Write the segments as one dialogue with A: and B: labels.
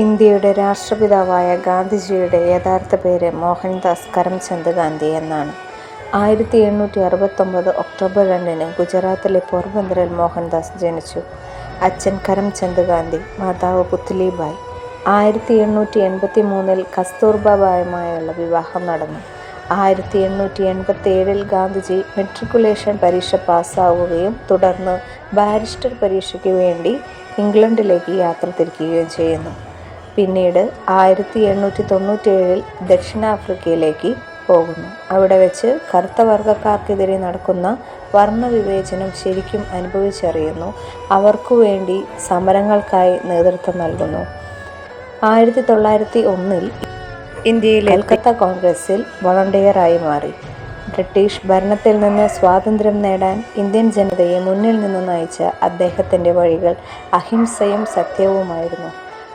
A: ഇന്ത്യയുടെ രാഷ്ട്രപിതാവായ ഗാന്ധിജിയുടെ യഥാർത്ഥ പേര് മോഹൻദാസ് കരംചന്ദ് ഗാന്ധി എന്നാണ്. 1869 ഒക്ടോബർ 2 ഗുജറാത്തിലെ പോർബന്തറിൽ മോഹൻദാസ് ജനിച്ചു. അച്ഛൻ കരംചന്ദ് ഗാന്ധി, മാതാവ് പുത്ലിബായി. 1883 കസ്തൂർബായുമായുള്ള വിവാഹം നടന്നു. 1887 ഗാന്ധിജി മെട്രിക്കുലേഷൻ പരീക്ഷ പാസ്സാവുകയും തുടർന്ന് ബാരിസ്റ്റർ പരീക്ഷയ്ക്ക് വേണ്ടി ഇംഗ്ലണ്ടിലേക്ക് യാത്ര തിരിക്കുകയും ചെയ്യുന്നു. പിന്നീട് 1897 ദക്ഷിണാഫ്രിക്കയിലേക്ക് പോകുന്നു. അവിടെ വെച്ച് കറുത്ത വർഗക്കാർക്കെതിരെ നടക്കുന്ന വർണ്ണവിവേചനം ശരിക്കും അനുഭവിച്ചറിയുന്നു. അവർക്കുവേണ്ടി സമരങ്ങൾക്കായി നേതൃത്വം നൽകുന്നു. 1901 ഇന്ത്യയിലെ കൽക്കത്ത കോൺഗ്രസിൽ വോളണ്ടിയറായി മാറി. ബ്രിട്ടീഷ് ഭരണത്തിൽ നിന്ന് സ്വാതന്ത്ര്യം നേടാൻ ഇന്ത്യൻ ജനതയെ മുന്നിൽ നിന്ന് നയിച്ച അദ്ദേഹത്തിൻ്റെ വഴികൾ അഹിംസയും സത്യവുമായിരുന്നു.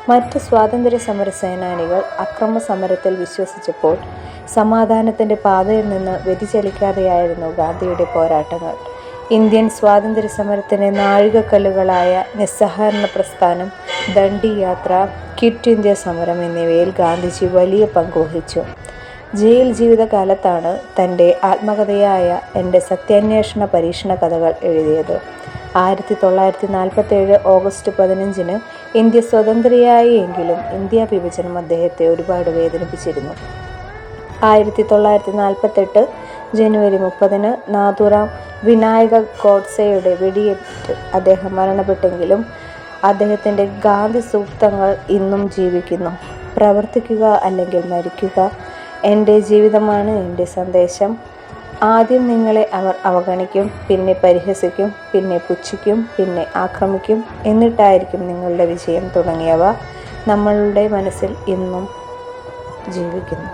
A: മറ്റ് സ്വാതന്ത്ര്യ സമര സേനാനികൾ അക്രമസമരത്തിൽ വിശ്വസിച്ചപ്പോൾ സമാധാനത്തിൻ്റെ പാതയിൽ നിന്ന് വ്യതിചലിക്കാതെയായിരുന്നു ഗാന്ധിയുടെ പോരാട്ടങ്ങൾ. ഇന്ത്യൻ സ്വാതന്ത്ര്യ സമരത്തിൻ്റെ നാഴികക്കല്ലുകളായ നിസ്സഹകരണ പ്രസ്ഥാനം, ദണ്ഡി യാത്ര, ക്വിറ്റ് ഇന്ത്യ സമരം എന്നിവയിൽ ഗാന്ധിജി വലിയ പങ്കുവഹിച്ചു. ജയിൽ ജീവിതകാലത്താണ് തൻ്റെ ആത്മകഥയായ എൻ്റെ സത്യാന്വേഷണ പരീക്ഷണ കഥകൾ എഴുതിയത്. 1947 ഓഗസ്റ്റ് 15 ഇന്ത്യ സ്വതന്ത്രയായി എങ്കിലും ഇന്ത്യ വിഭജനം അദ്ദേഹത്തെ ഒരുപാട് വേദനിപ്പിച്ചിരുന്നു. 1948 ജനുവരി 30 നാഥുറാം വിനായക ഗോഡ്സെയുടെ വെടിയേറ്റ് അദ്ദേഹം മരണപ്പെട്ടെങ്കിലും അദ്ദേഹത്തിൻ്റെ ഗാന്ധി സൂക്തങ്ങൾ ഇന്നും ജീവിക്കുന്നു. പ്രവർത്തിക്കുക അല്ലെങ്കിൽ മരിക്കുക, എൻ്റെ ജീവിതമാണ് എൻ്റെ സന്ദേശം. ആദ്യം നിങ്ങളെ അവർ അവഗണിക്കും, പിന്നെ പരിഹസിക്കും, പിന്നെ പുച്ഛിക്കും, പിന്നെ ആക്രമിക്കും, എന്നിട്ടായിരിക്കും നിങ്ങളുടെ വിജയം തുടങ്ങിയവ നമ്മളുടെ മനസ്സിൽ ഇന്നും ജീവിക്കുന്നു.